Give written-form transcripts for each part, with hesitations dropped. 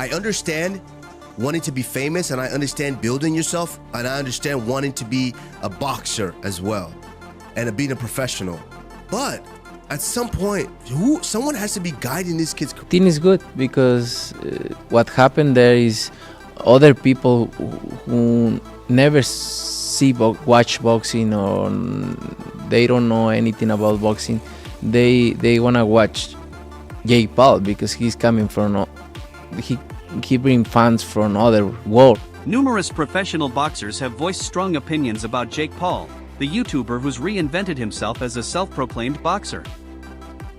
I understand wanting to be famous, and I understand building yourself, and I understand wanting to be a boxer as well, and being a professional. But at some point, someone has to be guiding these kids. Team is good because what happened there is other people who never watch boxing, or they don't know anything about boxing, they wanna watch Jake Paul because he's coming from he brings fans from other world. Numerous professional boxers have voiced strong opinions about Jake Paul, the YouTuber who's reinvented himself as a self-proclaimed boxer.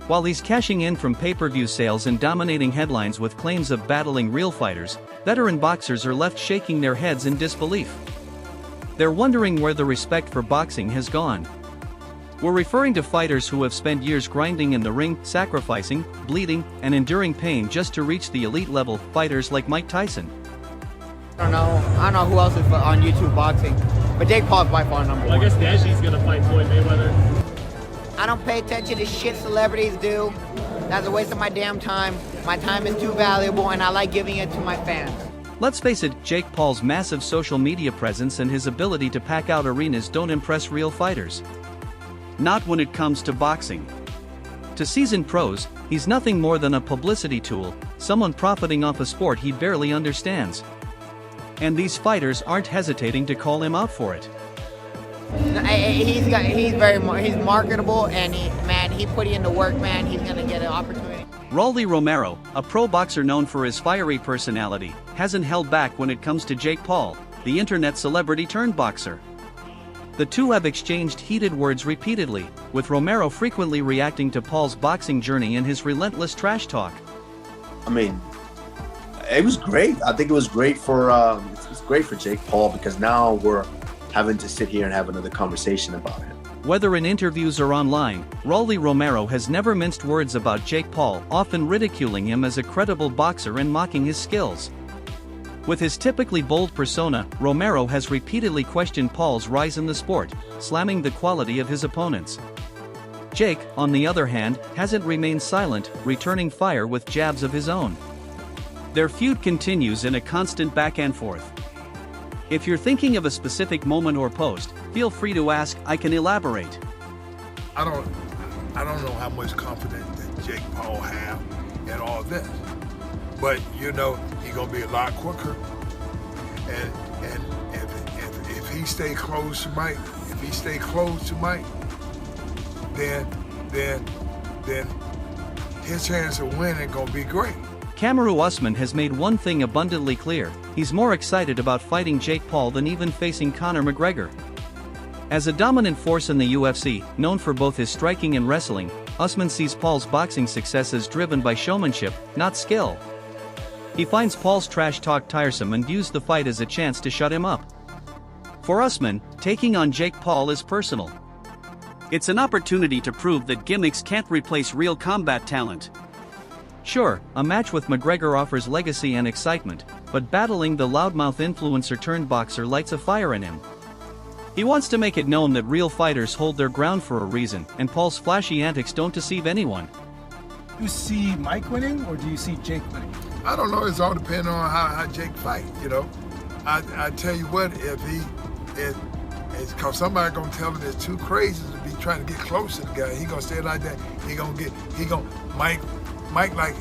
While he's cashing in from pay-per-view sales and dominating headlines with claims of battling real fighters, veteran boxers are left shaking their heads in disbelief. They're wondering where the respect for boxing has gone. We're referring to fighters who have spent years grinding in the ring, sacrificing, bleeding, and enduring pain just to reach the elite level, fighters like Mike Tyson. I don't know who else is on YouTube boxing, but Jake Paul's by far number one. I guess Dashi's gonna fight Floyd Mayweather. I don't pay attention to shit celebrities do. That's a waste of my damn time. My time is too valuable, and I like giving it to my fans. Let's face it, Jake Paul's massive social media presence and his ability to pack out arenas don't impress real fighters. Not when it comes to boxing. To seasoned pros, he's nothing more than a publicity tool, someone profiting off a sport he barely understands. And these fighters aren't hesitating to call him out for it. He's marketable, and he put in the work, man. He's gonna get an opportunity. Rolly Romero, a pro boxer known for his fiery personality, hasn't held back when it comes to Jake Paul, the internet celebrity turned boxer. The two have exchanged heated words repeatedly, with Romero frequently reacting to Paul's boxing journey and his relentless trash talk. I mean, it was great. I think it was great for it's great for Jake Paul, because now we're having to sit here and have another conversation about him. Whether in interviews or online, Rolly Romero has never minced words about Jake Paul, often ridiculing him as a credible boxer and mocking his skills. With his typically bold persona, Romero has repeatedly questioned Paul's rise in the sport, slamming the quality of his opponents. Jake, on the other hand, hasn't remained silent, returning fire with jabs of his own. Their feud continues in a constant back and forth. If you're thinking of a specific moment or post, feel free to ask, I can elaborate. I don't know how much confidence that Jake Paul have in all this. But you know, he's gonna be a lot quicker. And if he stay close to Mike, then his chance of winning gonna be great. Kamaru Usman has made one thing abundantly clear: he's more excited about fighting Jake Paul than even facing Conor McGregor. As a dominant force in the UFC, known for both his striking and wrestling, Usman sees Paul's boxing success as driven by showmanship, not skill. He finds Paul's trash talk tiresome and views the fight as a chance to shut him up. For Usman, taking on Jake Paul is personal. It's an opportunity to prove that gimmicks can't replace real combat talent. Sure, a match with McGregor offers legacy and excitement, but battling the loudmouth influencer turned boxer lights a fire in him. He wants to make it known that real fighters hold their ground for a reason, and Paul's flashy antics don't deceive anyone. Do you see Mike winning, or do you see Jake winning? I don't know. It's all depending on how Jake fight. You know, I tell you what, it's cause somebody gonna tell him it's too crazy to be trying to get close to the guy. He gonna stay like that. Mike like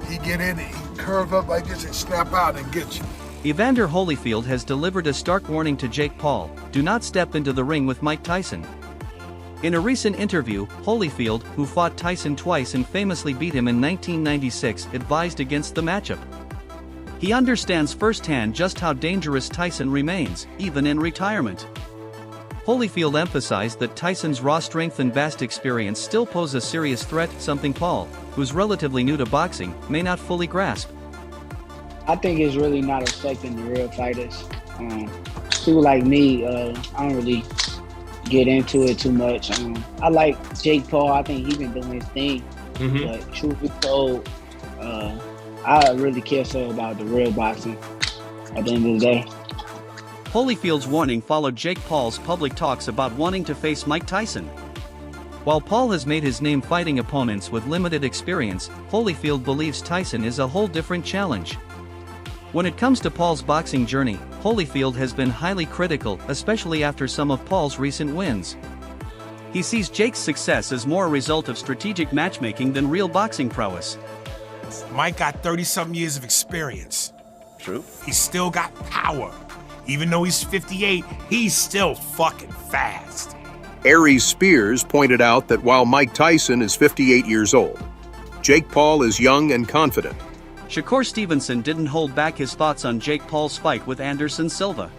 he get in and he curve up like this and snap out and get you. Evander Holyfield has delivered a stark warning to Jake Paul: do not step into the ring with Mike Tyson. In a recent interview, Holyfield, who fought Tyson twice and famously beat him in 1996, advised against the matchup. He understands firsthand just how dangerous Tyson remains, even in retirement. Holyfield emphasized that Tyson's raw strength and vast experience still pose a serious threat, something Paul, who's relatively new to boxing, may not fully grasp. I think it's really not affecting the real fighters. People like me, I don't really get into it too much. I like Jake Paul. I think he's been doing his thing. But truth be told, I really care so about the real boxing at the end of the day. Holyfield's warning followed Jake Paul's public talks about wanting to face Mike Tyson. While Paul has made his name fighting opponents with limited experience, Holyfield believes Tyson is a whole different challenge. When it comes to Paul's boxing journey, Holyfield has been highly critical, especially after some of Paul's recent wins. He sees Jake's success as more a result of strategic matchmaking than real boxing prowess. Mike got 30-something years of experience. True. He's still got power. Even though he's 58, he's still fucking fast. Aries Spears pointed out that while Mike Tyson is 58 years old, Jake Paul is young and confident. Shakur Stevenson didn't hold back his thoughts on Jake Paul's fight with Anderson Silva.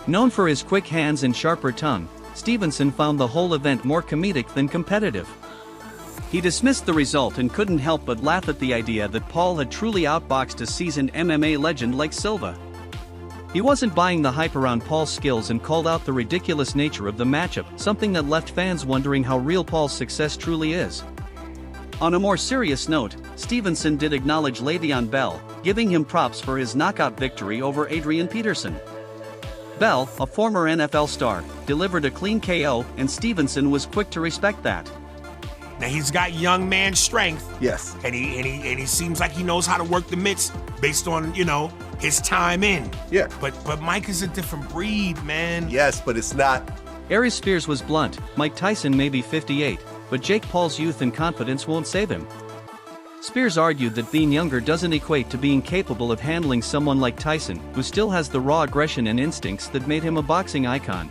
Known for his quick hands and sharper tongue, Stevenson found the whole event more comedic than competitive. He dismissed the result and couldn't help but laugh at the idea that Paul had truly outboxed a seasoned MMA legend like Silva. He wasn't buying the hype around Paul's skills and called out the ridiculous nature of the matchup, something that left fans wondering how real Paul's success truly is. On a more serious note, Stevenson did acknowledge Le'Veon Bell, giving him props for his knockout victory over Adrian Peterson. Bell, a former NFL star, delivered a clean KO, and Stevenson was quick to respect that. Now he's got young man strength. Yes. And he seems like he knows how to work the mitts based on, his time in. Yeah. But Mike is a different breed, man. Yes, but it's not. Aries Spears was blunt. Mike Tyson may be 58, but Jake Paul's youth and confidence won't save him. Spears argued that being younger doesn't equate to being capable of handling someone like Tyson, who still has the raw aggression and instincts that made him a boxing icon.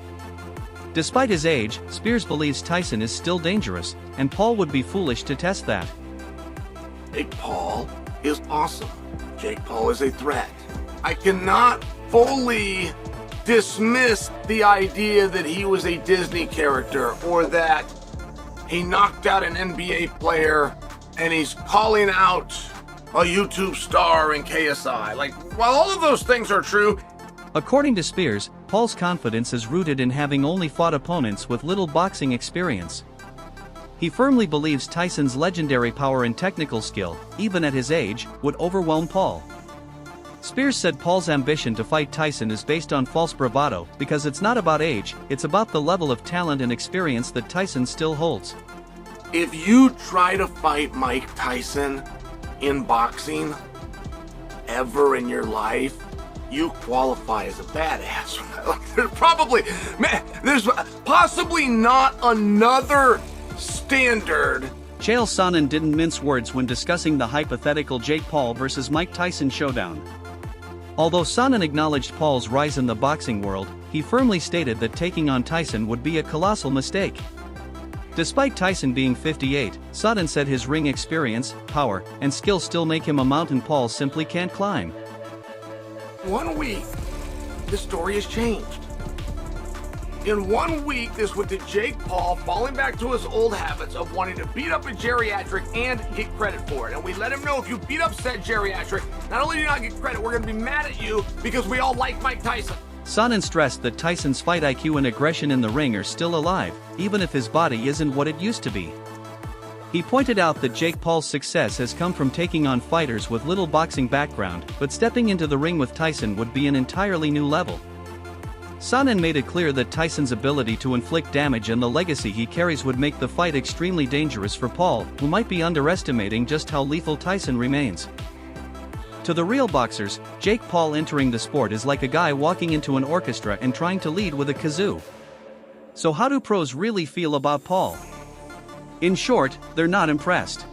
Despite his age, Spears believes Tyson is still dangerous, and Paul would be foolish to test that. Jake Paul is awesome. Jake Paul is a threat. I cannot fully dismiss the idea that he was a Disney character or that he knocked out an NBA player and he's calling out a YouTube star in KSI. While all of those things are true, according to Spears, Paul's confidence is rooted in having only fought opponents with little boxing experience. He firmly believes Tyson's legendary power and technical skill, even at his age, would overwhelm Paul. Spears said Paul's ambition to fight Tyson is based on false bravado because it's not about age, it's about the level of talent and experience that Tyson still holds. if you try to fight Mike Tyson in boxing ever in your life, you qualify as a badass. There's possibly not another standard. Chael Sonnen didn't mince words when discussing the hypothetical Jake Paul versus Mike Tyson showdown. Although Sonnen acknowledged Paul's rise in the boxing world, he firmly stated that taking on Tyson would be a colossal mistake. Despite Tyson being 58, Sonnen said his ring experience, power, and skill still make him a mountain Paul simply can't climb. 1 week, the story has changed. In 1 week, this went to Jake Paul falling back to his old habits of wanting to beat up a geriatric and get credit for it. And we let him know if you beat up said geriatric, not only do you not get credit, we're going to be mad at you because we all like Mike Tyson. Sonnen stressed that Tyson's fight IQ and aggression in the ring are still alive, even if his body isn't what it used to be. He pointed out that Jake Paul's success has come from taking on fighters with little boxing background, but stepping into the ring with Tyson would be an entirely new level. Sonnen made it clear that Tyson's ability to inflict damage and the legacy he carries would make the fight extremely dangerous for Paul, who might be underestimating just how lethal Tyson remains. To the real boxers, Jake Paul entering the sport is like a guy walking into an orchestra and trying to lead with a kazoo. So how do pros really feel about Paul? In short, they're not impressed.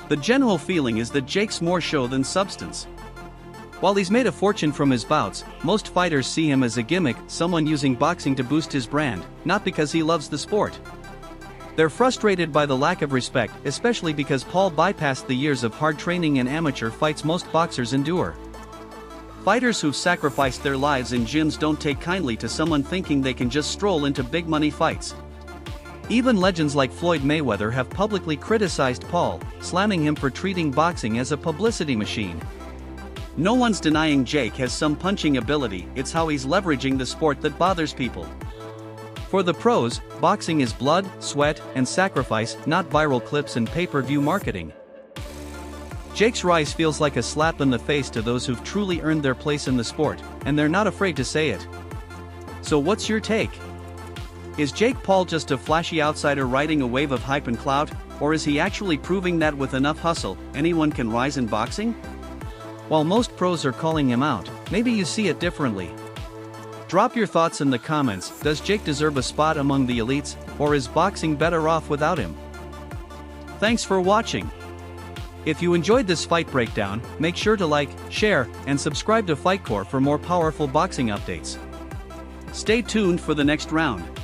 The general feeling is that Jake's more show than substance. While he's made a fortune from his bouts, most fighters see him as a gimmick, someone using boxing to boost his brand, not because he loves the sport. They're frustrated by the lack of respect, especially because Paul bypassed the years of hard training and amateur fights most boxers endure. Fighters who've sacrificed their lives in gyms don't take kindly to someone thinking they can just stroll into big money fights. Even legends like Floyd Mayweather have publicly criticized Paul, slamming him for treating boxing as a publicity machine. No one's denying Jake has some punching ability, it's how he's leveraging the sport that bothers people. For the pros, boxing is blood, sweat, and sacrifice, not viral clips and pay-per-view marketing. Jake's rise feels like a slap in the face to those who've truly earned their place in the sport, and they're not afraid to say it. So what's your take? Is Jake Paul just a flashy outsider riding a wave of hype and clout, or is he actually proving that with enough hustle, anyone can rise in boxing? While most pros are calling him out, maybe you see it differently. Drop your thoughts in the comments. Does Jake deserve a spot among the elites, or is boxing better off without him? Thanks for watching. If you enjoyed this fight breakdown, make sure to like, share, and subscribe to Fight Core for more powerful boxing updates. Stay tuned for the next round.